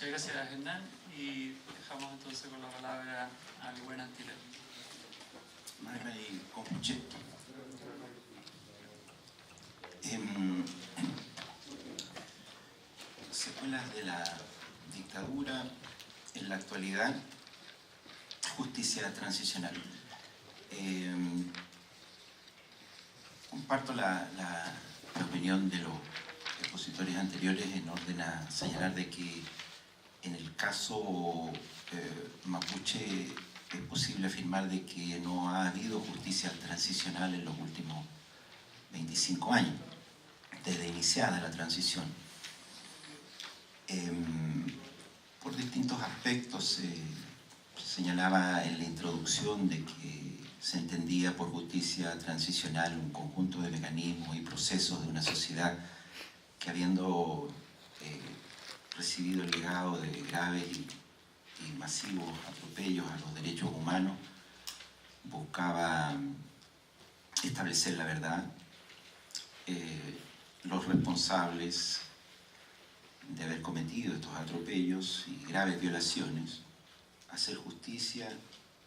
Muchas gracias, Hernán, y dejamos entonces con la palabra a Ligüen Antilles. Secuelas de la dictadura en la actualidad, justicia transicional. Comparto la opinión de los expositores anteriores en orden a señalar de que en el caso mapuche es posible afirmar de que no ha habido justicia transicional en los últimos 25 años, desde iniciada la transición. Por distintos aspectos se señalaba en la introducción de que se entendía por justicia transicional un conjunto de mecanismos y procesos de una sociedad que, habiendo recibido el legado de graves y masivos atropellos a los derechos humanos, buscaba establecer la verdad, los responsables de haber cometido estos atropellos y graves violaciones, hacer justicia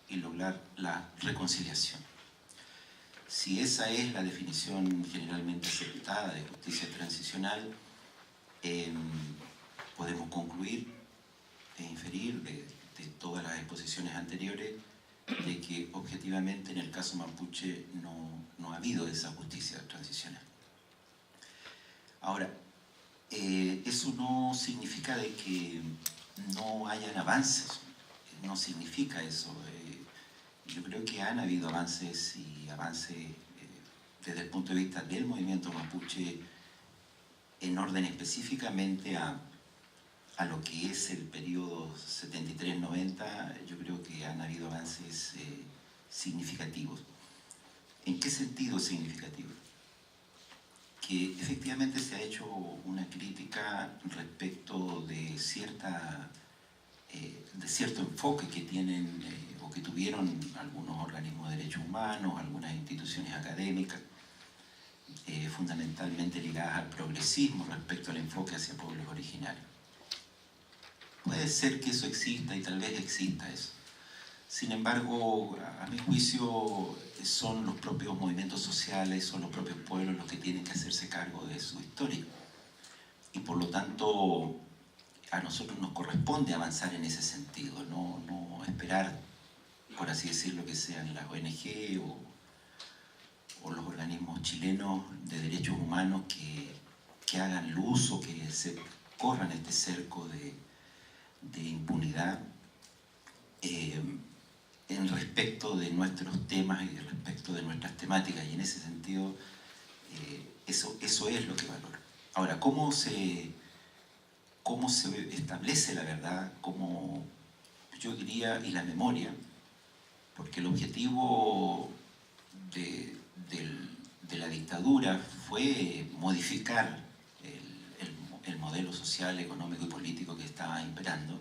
y lograr la reconciliación. Si esa es la definición generalmente aceptada de justicia transicional, podemos concluir e inferir de todas las exposiciones anteriores de que objetivamente en el caso mapuche no ha habido esa justicia transicional. Ahora, eso no significa de que no hayan avances, no significa eso. Yo creo que han habido avances y avances desde el punto de vista del movimiento mapuche en orden específicamente a lo que es el periodo 73-90. Yo creo que han habido avances significativos. ¿En qué sentido significativo? Que efectivamente se ha hecho una crítica respecto de cierto enfoque que tienen o que tuvieron algunos organismos de derechos humanos, algunas instituciones académicas, fundamentalmente ligadas al progresismo respecto al enfoque hacia pueblos originarios. Puede ser que eso exista y tal vez exista eso. Sin embargo, a mi juicio, son los propios movimientos sociales, son los propios pueblos los que tienen que hacerse cargo de su historia. Y por lo tanto, a nosotros nos corresponde avanzar en ese sentido, no esperar, por así decirlo, que sean las ONG o los organismos chilenos de derechos humanos que hagan luz o que se corran este cerco de impunidad en respecto de nuestros temas y respecto de nuestras temáticas, y en ese sentido eso es lo que valoro. Ahora, ¿cómo se establece la verdad? ¿Cómo, yo diría, y la memoria? Porque el objetivo de la dictadura fue modificar el modelo social, económico y político que estaba imperando,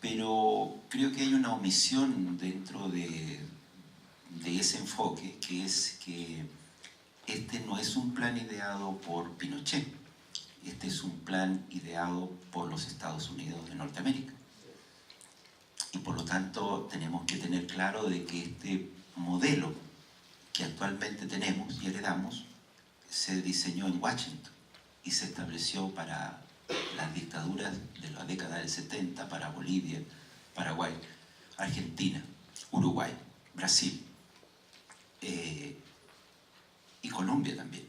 pero creo que hay una omisión dentro de ese enfoque, que es que este no es un plan ideado por Pinochet, este es un plan ideado por los Estados Unidos de Norteamérica. Y por lo tanto tenemos que tener claro de que este modelo que actualmente tenemos y heredamos se diseñó en Washington y se estableció para las dictaduras de la década del 70, para Bolivia, Paraguay, Argentina, Uruguay, Brasil y Colombia también.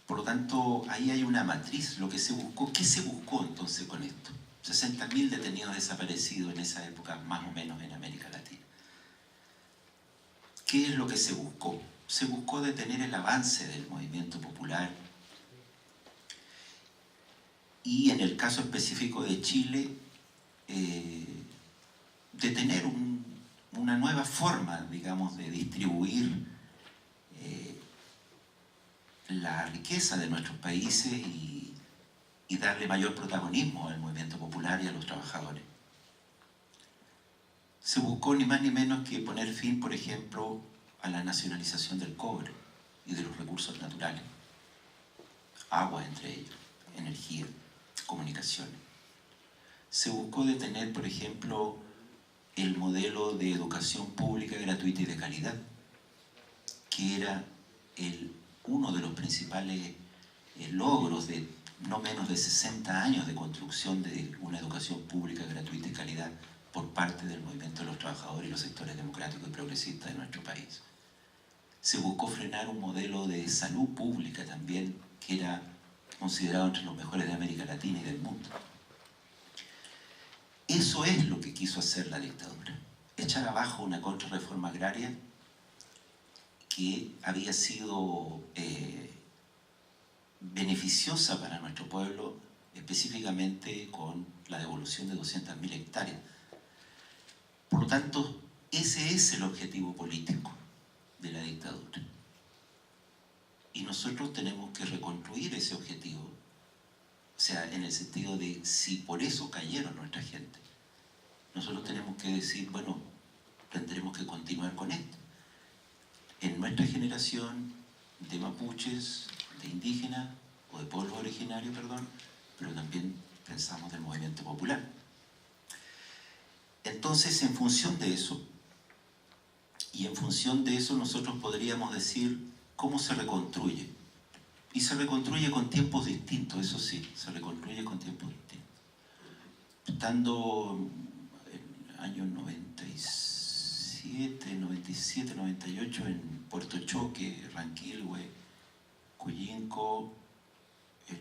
Por lo tanto, ahí hay una matriz, lo que se buscó. ¿Qué se buscó entonces con esto? 60.000 detenidos desaparecidos en esa época, más o menos en América Latina. ¿Qué es lo que se buscó? Se buscó detener el avance del movimiento popular y, en el caso específico de Chile, detener una nueva forma, digamos, de distribuir la riqueza de nuestros países y darle mayor protagonismo al movimiento popular y a los trabajadores. Se buscó ni más ni menos que poner fin, por ejemplo, a la nacionalización del cobre y de los recursos naturales, agua entre ellos, energía, comunicaciones. Se buscó detener, por ejemplo, el modelo de educación pública gratuita y de calidad, que era uno de los principales logros de no menos de 60 años de construcción de una educación pública gratuita y de calidad por parte del movimiento de los trabajadores y los sectores democráticos y progresistas de nuestro país. Se buscó frenar un modelo de salud pública también que era considerado entre los mejores de América Latina y del mundo. Eso es lo que quiso hacer la dictadura, echar abajo una contrarreforma agraria que había sido beneficiosa para nuestro pueblo, específicamente con la devolución de 200.000 hectáreas. Por lo tanto, ese es el objetivo político de la dictadura. Y nosotros tenemos que reconstruir ese objetivo, o sea, en el sentido de si por eso cayeron nuestra gente, nosotros tenemos que decir, bueno, tendremos que continuar con esto. En nuestra generación de mapuches, de indígenas o de pueblos originarios, perdón, pero también pensamos del movimiento popular. Entonces, en función de eso, nosotros podríamos decir cómo se reconstruye. Y se reconstruye con tiempos distintos, eso sí, se reconstruye con tiempos distintos. Estando en el año 97, 98 en Puerto Choque, Ranquilhue, Cuyinco,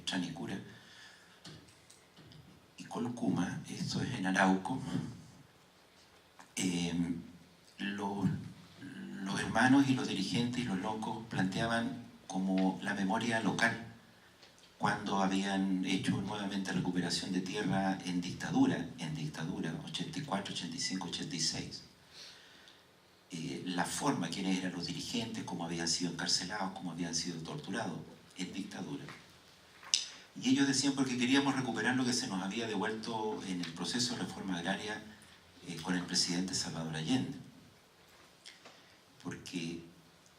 Chanicura y Colcuma, esto es en Arauco, los hermanos y los dirigentes y los locos planteaban como la memoria local cuando habían hecho nuevamente recuperación de tierra en dictadura, 84, 85, 86. La forma, quiénes eran los dirigentes, cómo habían sido encarcelados, cómo habían sido torturados en dictadura. Y ellos decían porque queríamos recuperar lo que se nos había devuelto en el proceso de reforma agraria con el presidente Salvador Allende, porque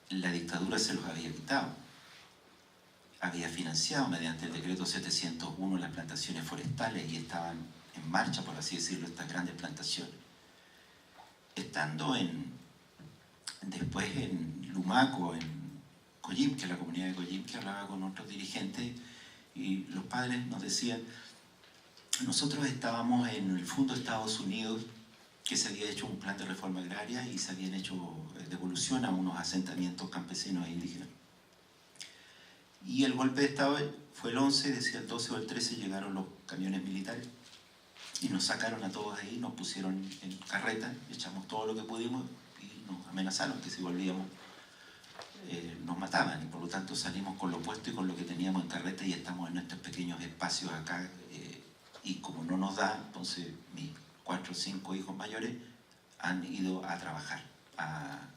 la dictadura se los había quitado. Había financiado mediante el decreto 701 las plantaciones forestales y estaban en marcha, por así decirlo, estas grandes plantaciones. Estando después en Lumaco, en Coyhaique, la comunidad de Coyhaique, hablaba con otros dirigentes y los padres nos decían, nosotros estábamos en el Fondo de Estados Unidos, que se había hecho un plan de reforma agraria y se habían hecho devolución a unos asentamientos campesinos e indígenas. Y el golpe de Estado fue el 11, decía el 12 o el 13 llegaron los camiones militares y nos sacaron a todos ahí, nos pusieron en carreta, echamos todo lo que pudimos y nos amenazaron que si volvíamos nos mataban, y por lo tanto salimos con lo puesto y con lo que teníamos en carreta y estamos en estos pequeños espacios acá, y como no nos da, entonces mis 4 o 5 hijos mayores han ido a trabajar a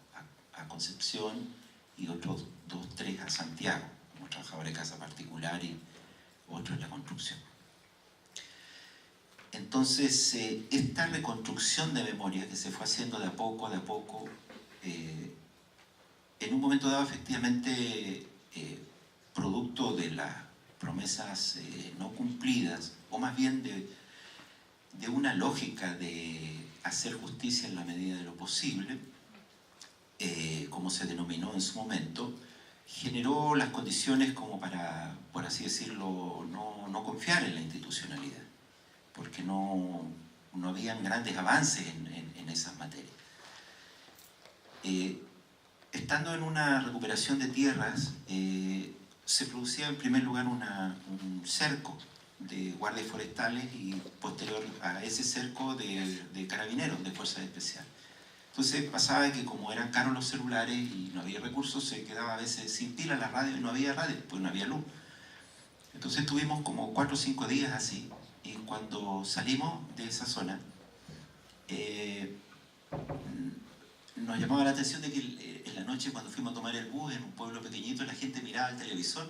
Concepción y otros 2, 3 a Santiago, como trabajadores de casa particular y otros en la construcción. Entonces, esta reconstrucción de memoria que se fue haciendo de a poco, en un momento dado efectivamente producto de las promesas no cumplidas, o más bien de una lógica de hacer justicia en la medida de lo posible, como se denominó en su momento, generó las condiciones como para, por así decirlo, no confiar en la institucionalidad, porque no habían grandes avances en esas materias. Estando en una recuperación de tierras, se producía en primer lugar un cerco de guardias forestales y posterior a ese cerco de carabineros, de fuerzas especiales. Entonces pasaba que como eran caros los celulares y no había recursos, se quedaba a veces sin pila la radio y no había radio, pues no había luz. Entonces tuvimos como 4 o 5 días así, y cuando salimos de esa zona, nos llamaba la atención de que en la noche cuando fuimos a tomar el bus en un pueblo pequeñito, la gente miraba el televisor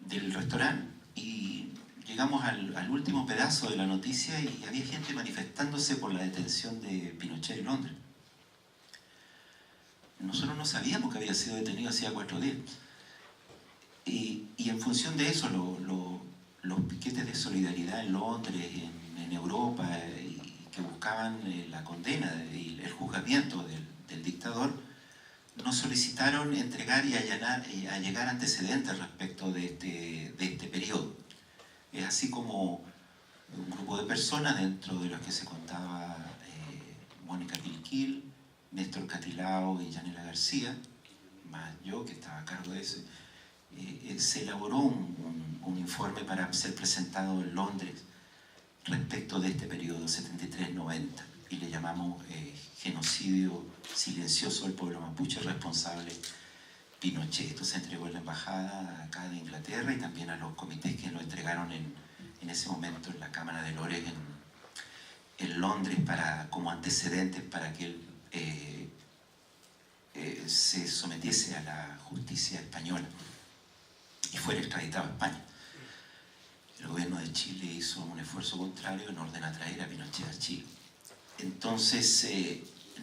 del restaurante y llegamos al último pedazo de la noticia y había gente manifestándose por la detención de Pinochet en Londres. Nosotros no sabíamos que había sido detenido hacía 4 días. Y en función de eso, los piquetes de solidaridad en Londres, en en Europa y que buscaban la condena y el juzgamiento del dictador, nos solicitaron entregar y allegar antecedentes respecto de este periodo. Es así como un grupo de personas, dentro de los que se contaba Mónica Pilquil, Néstor Catilao y Yanela García, más yo que estaba a cargo de ese, se elaboró un informe para ser presentado en Londres respecto de este periodo 73-90 y le llamamos genocidio silencioso del pueblo mapuche responsable Pinochet. Esto se entregó en la embajada acá de Inglaterra y también a los comités que lo entregaron en ese momento en la Cámara de Lores en Londres como antecedentes para que él se sometiese a la justicia española y fuera extraditado a España. El gobierno de Chile hizo un esfuerzo contrario en orden a traer a Pinochet a Chile. Entonces,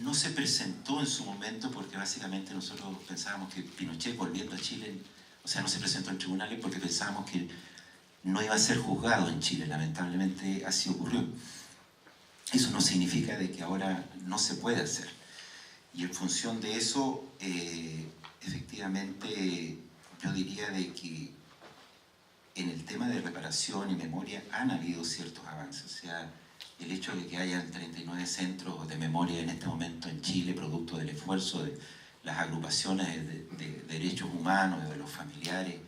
no se presentó en su momento porque básicamente nosotros pensábamos que Pinochet, volviendo a Chile, o sea, no se presentó en tribunales porque pensábamos que no iba a ser juzgado en Chile. Lamentablemente así ocurrió. Eso no significa de que ahora no se puede hacer. Y en función de eso, efectivamente, yo diría de que en el tema de reparación y memoria han habido ciertos avances. O sea, el hecho de que hayan 39 centros de memoria en este momento en Chile, producto del esfuerzo de las agrupaciones de derechos humanos, de los familiares,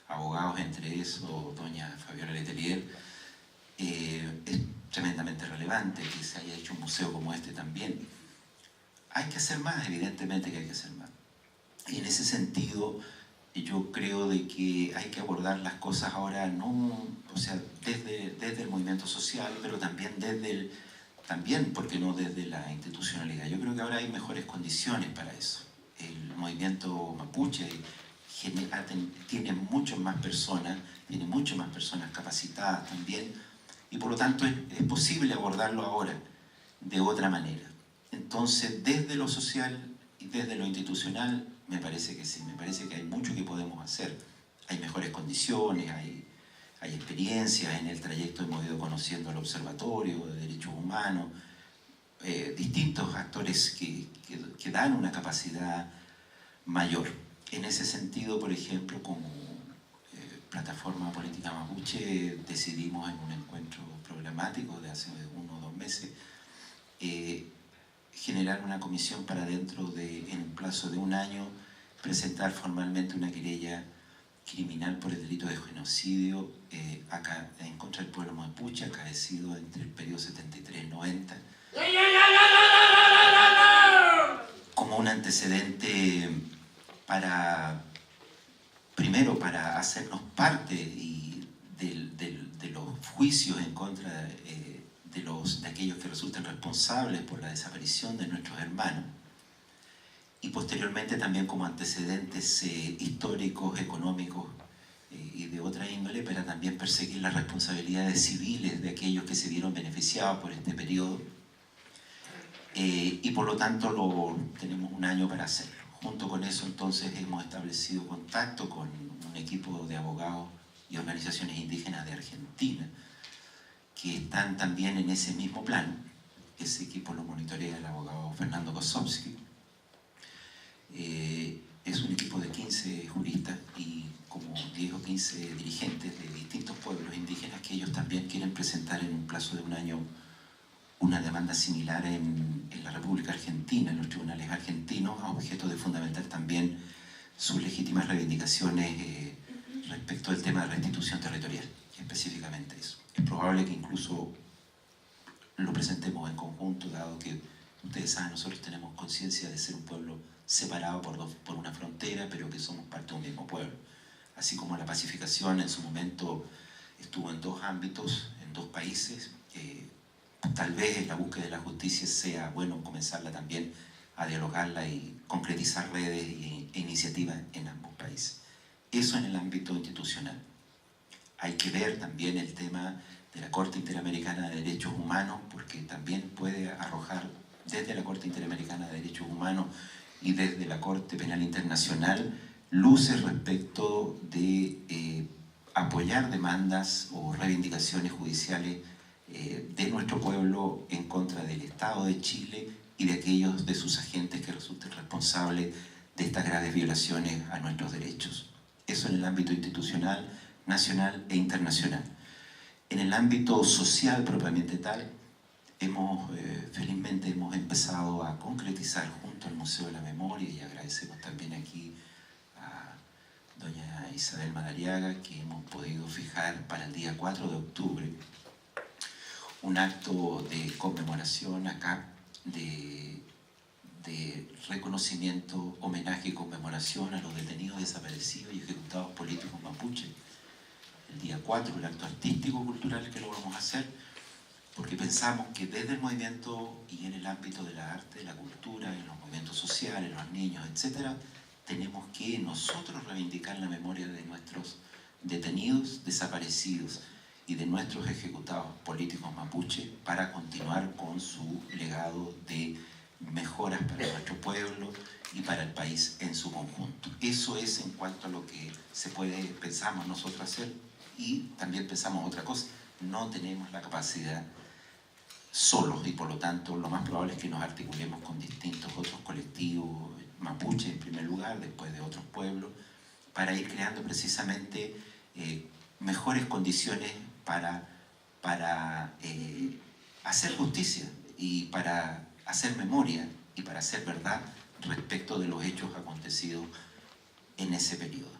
abogados entre eso, doña Fabiola Letelier, es tremendamente relevante que se haya hecho un museo como este también. Hay que hacer más, evidentemente que hay que hacer más. Y en ese sentido, yo creo de que hay que abordar las cosas ahora, no, o sea, desde el movimiento social, pero también ¿por qué no?, desde la institucionalidad. Yo creo que ahora hay mejores condiciones para eso. El movimiento mapuche tiene muchas más personas capacitadas también, y por lo tanto es posible abordarlo ahora de otra manera. Entonces, desde lo social y desde lo institucional, me parece que sí, me parece que hay mucho que podemos hacer. Hay mejores condiciones, hay experiencias. En el trayecto hemos ido conociendo el Observatorio de Derechos Humanos, distintos actores que dan una capacidad mayor. En ese sentido, por ejemplo, como Plataforma Política Mapuche, decidimos en un encuentro programático de hace 1 o 2 meses generar una comisión para en un plazo de 1 año, presentar formalmente una querella criminal por el delito de genocidio acá en contra del pueblo mapuche, acaecido entre el periodo 73-90, como un antecedente primero para hacernos parte de los juicios en contra de aquellos que resultan responsables por la desaparición de nuestros hermanos, y posteriormente también como antecedentes históricos, económicos y de otra índole, para también perseguir las responsabilidades civiles de aquellos que se vieron beneficiados por este periodo, y por lo tanto tenemos 1 año para hacerlo. Junto con eso, entonces, hemos establecido contacto con un equipo de abogados y organizaciones indígenas de Argentina que están también en ese mismo plan. Ese equipo lo monitorea el abogado Fernando Kosowski. Es un equipo de 15 juristas y como 10 o 15 dirigentes de distintos pueblos indígenas que ellos también quieren presentar en un plazo de 1 año una demanda similar en la República Argentina, en los tribunales argentinos, a objeto de fundamentar también sus legítimas reivindicaciones respecto del tema de restitución territorial, específicamente eso. Es probable que incluso lo presentemos en conjunto, dado que ustedes saben, nosotros tenemos conciencia de ser un pueblo separado por una frontera, pero que somos parte de un mismo pueblo. Así como la pacificación en su momento estuvo en 2 ámbitos, en 2 países, tal vez en la búsqueda de la justicia sea bueno comenzarla también a dialogarla y concretizar redes e iniciativas en ambos países. Eso en el ámbito institucional. Hay que ver también el tema de la Corte Interamericana de Derechos Humanos, porque también puede arrojar desde la Corte Interamericana de Derechos Humanos y desde la Corte Penal Internacional luces respecto de apoyar demandas o reivindicaciones judiciales de nuestro pueblo en contra del Estado de Chile y de aquellos de sus agentes que resulten responsables de estas graves violaciones a nuestros derechos. Eso en el ámbito institucional, nacional e internacional. En el ámbito social propiamente tal, felizmente hemos empezado a concretizar junto al Museo de la Memoria, y agradecemos también aquí a doña Isabel Madariaga, que hemos podido fijar para el día 4 de octubre un acto de conmemoración acá, de reconocimiento, homenaje y conmemoración a los detenidos, desaparecidos y ejecutados políticos mapuche. El día 4, el acto artístico cultural que lo vamos a hacer, porque pensamos que desde el movimiento y en el ámbito de la arte, de la cultura, en los movimientos sociales, los niños, etc., tenemos que nosotros reivindicar la memoria de nuestros detenidos, desaparecidos y de nuestros ejecutados políticos mapuche para continuar con su legado de mejoras para nuestro pueblo y para el país en su conjunto. Eso es en cuanto a lo que pensamos nosotros hacer, y también pensamos otra cosa: no tenemos la capacidad solos, y por lo tanto lo más probable es que nos articulemos con distintos otros colectivos, mapuche en primer lugar, después de otros pueblos, para ir creando precisamente mejores condiciones para hacer justicia y para hacer memoria y para hacer verdad respecto de los hechos acontecidos en ese periodo.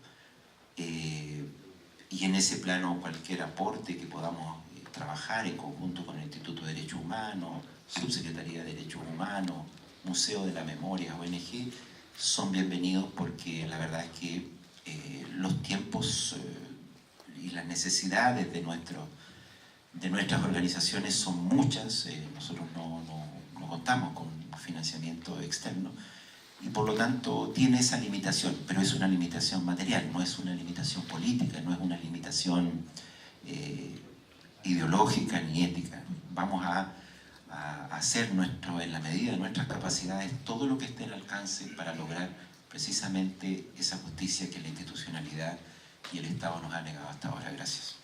Y en ese plano cualquier aporte que podamos trabajar en conjunto con el Instituto de Derechos Humanos, Subsecretaría de Derechos Humanos, Museo de la Memoria, ONG, son bienvenidos, porque la verdad es que los tiempos y las necesidades de nuestras organizaciones son muchas. Nosotros no contamos con financiamiento externo y por lo tanto tiene esa limitación, pero es una limitación material, no es una limitación política, no es una limitación ideológica ni ética. Vamos a hacer en la medida de nuestras capacidades todo lo que esté al alcance para lograr precisamente esa justicia que la institucionalidad y el Estado nos ha negado hasta ahora. Gracias.